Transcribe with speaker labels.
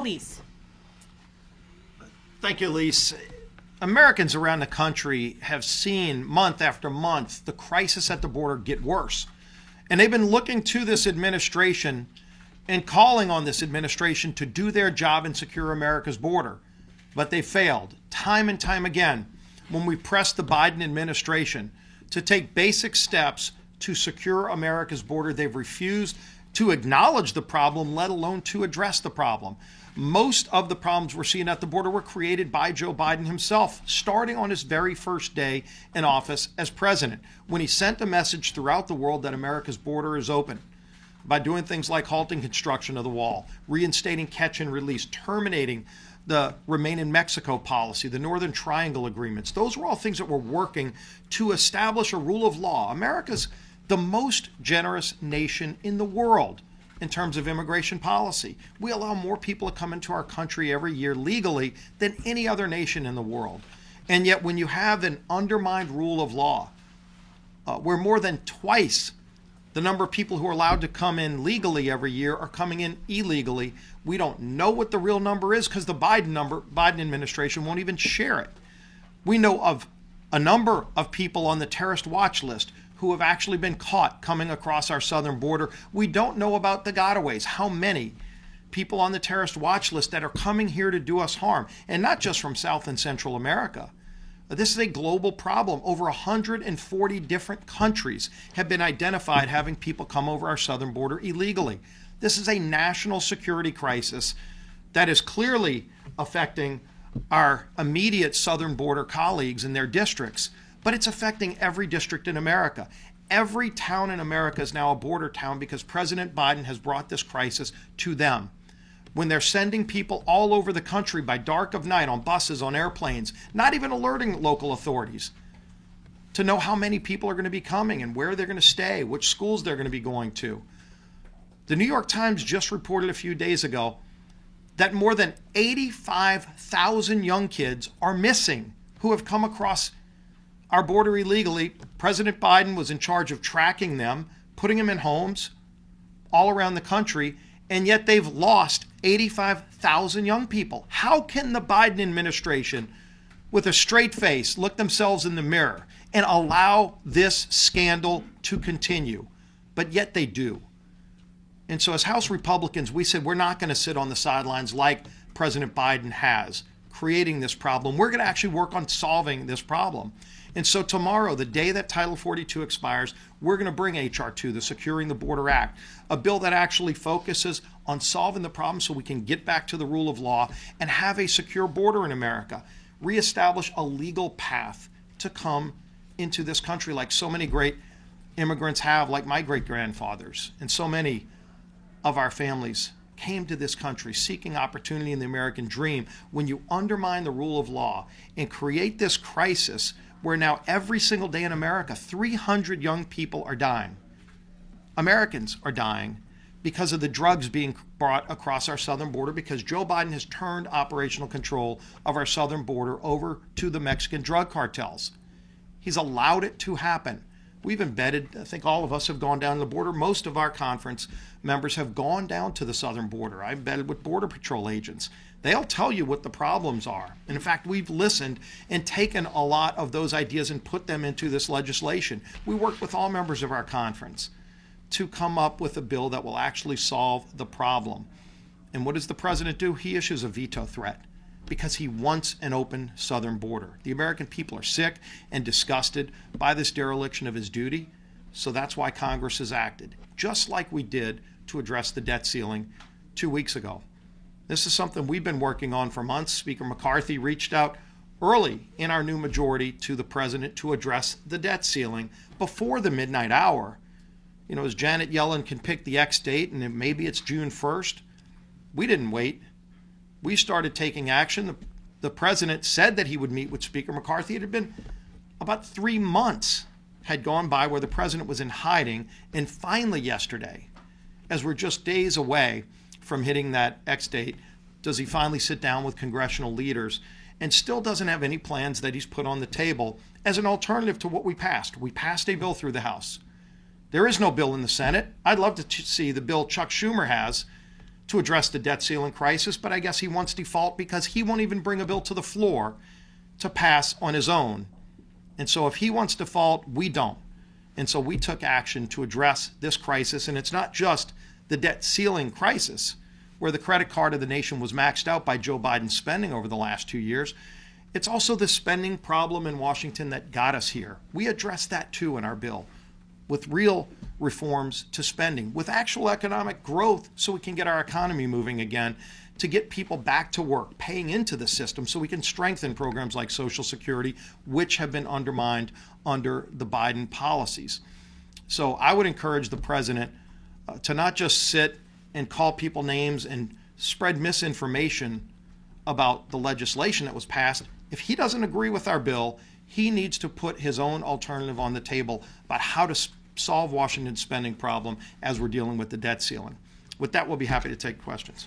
Speaker 1: Scalise.
Speaker 2: Thank you, Elise. Americans around the country have seen month after month the crisis at the border get worse. And they've been looking to this administration and calling on this administration to do their job and secure America's border. But they failed time and time again when we pressed the Biden administration to take basic steps to secure America's border. They've refused to acknowledge the problem, let alone to address the problem. Most of the problems we're seeing at the border were created by Joe Biden himself, starting on his very first day in office as president, when he sent a message throughout the world that America's border is open by doing things like halting construction of the wall, reinstating catch and release, terminating the Remain in Mexico policy, the Northern Triangle agreements. Those were all things that were working to establish a rule of law. America's the most generous nation in the world in terms of immigration policy. We allow more people to come into our country every year legally than any other nation in the world. And yet when you have an undermined rule of law, where more than twice the number of people who are allowed to come in legally every year are coming in illegally, we don't know what the real number is because the Biden administration won't even share it. We know of a number of people on the terrorist watch list who have actually been caught coming across our southern border. We don't know about the gotaways, how many people on the terrorist watch list that are coming here to do us harm, and not just from South and Central America. This is a global problem. Over 140 different countries have been identified having people come over our southern border illegally. This is a national security crisis that is clearly affecting our immediate southern border colleagues in their districts, but it's affecting every district in America. Every town in America is now a border town because President Biden has brought this crisis to them. When they're sending people all over the country by dark of night on buses, on airplanes, not even alerting local authorities to know how many people are going to be coming and where they're going to stay, which schools they're going to be going to. The New York Times just reported a few days ago that more than 85,000 young kids are missing who have come across our border illegally. President Biden was in charge of tracking them, putting them in homes all around the country, and yet they've lost 85,000 young people. How can the Biden administration, with a straight face, look themselves in the mirror and allow this scandal to continue? But yet they do. And so as House Republicans, we said we're not going to sit on the sidelines like President Biden has, creating this problem. We're going to actually work on solving this problem. And so tomorrow, the day that Title 42 expires, we're going to bring H.R. 2, the Securing the Border Act, a bill that actually focuses on solving the problem so we can get back to the rule of law and have a secure border in America, reestablish a legal path to come into this country like so many great immigrants have, like my great-grandfathers, and so many of our families came to this country seeking opportunity in the American dream. When you undermine the rule of law and create this crisis where now every single day in America, 300 young people are dying. Americans are dying because of the drugs being brought across our southern border because Joe Biden has turned operational control of our southern border over to the Mexican drug cartels. He's allowed it to happen. We've embedded, I think all of us have gone down to the border. Most of our conference members have gone down to the southern border. I've embedded with Border Patrol agents. They'll tell you what the problems are. And in fact, we've listened and taken a lot of those ideas and put them into this legislation. We worked with all members of our conference to come up with a bill that will actually solve the problem. And what does the president do? He issues a veto threat because he wants an open southern border. The American people are sick and disgusted by this dereliction of his duty. So that's why Congress has acted, just like we did to address the debt ceiling 2 weeks ago. This is something we've been working on for months. Speaker McCarthy reached out early in our new majority to the president to address the debt ceiling before the midnight hour. You know, as Janet Yellen can pick the X date and maybe it's June 1st, we didn't wait. We started taking action. The president said that he would meet with Speaker McCarthy. It had been about 3 months had gone by where the president was in hiding. And finally yesterday, as we're just days away from hitting that X date, does he finally sit down with congressional leaders and still doesn't have any plans that he's put on the table as an alternative to what we passed. We passed a bill through the House. There is no bill in the Senate. I'd love to see the bill Chuck Schumer has to address the debt ceiling crisis, but I guess he wants default because he won't even bring a bill to the floor to pass on his own. And so if he wants default, we don't. And so we took action to address this crisis. And it's not just the debt ceiling crisis, where the credit card of the nation was maxed out by Joe Biden's spending over the last 2 years. It's also the spending problem in Washington that got us here. We addressed that too in our bill, with real reforms to spending, with actual economic growth so we can get our economy moving again, to get people back to work, paying into the system so we can strengthen programs like Social Security, which have been undermined under the Biden policies. So I would encourage the president to not just sit and call people names and spread misinformation about the legislation that was passed. If he doesn't agree with our bill, he needs to put his own alternative on the table about how to solve Washington's spending problem as we're dealing with the debt ceiling. With that, we'll be happy to take questions.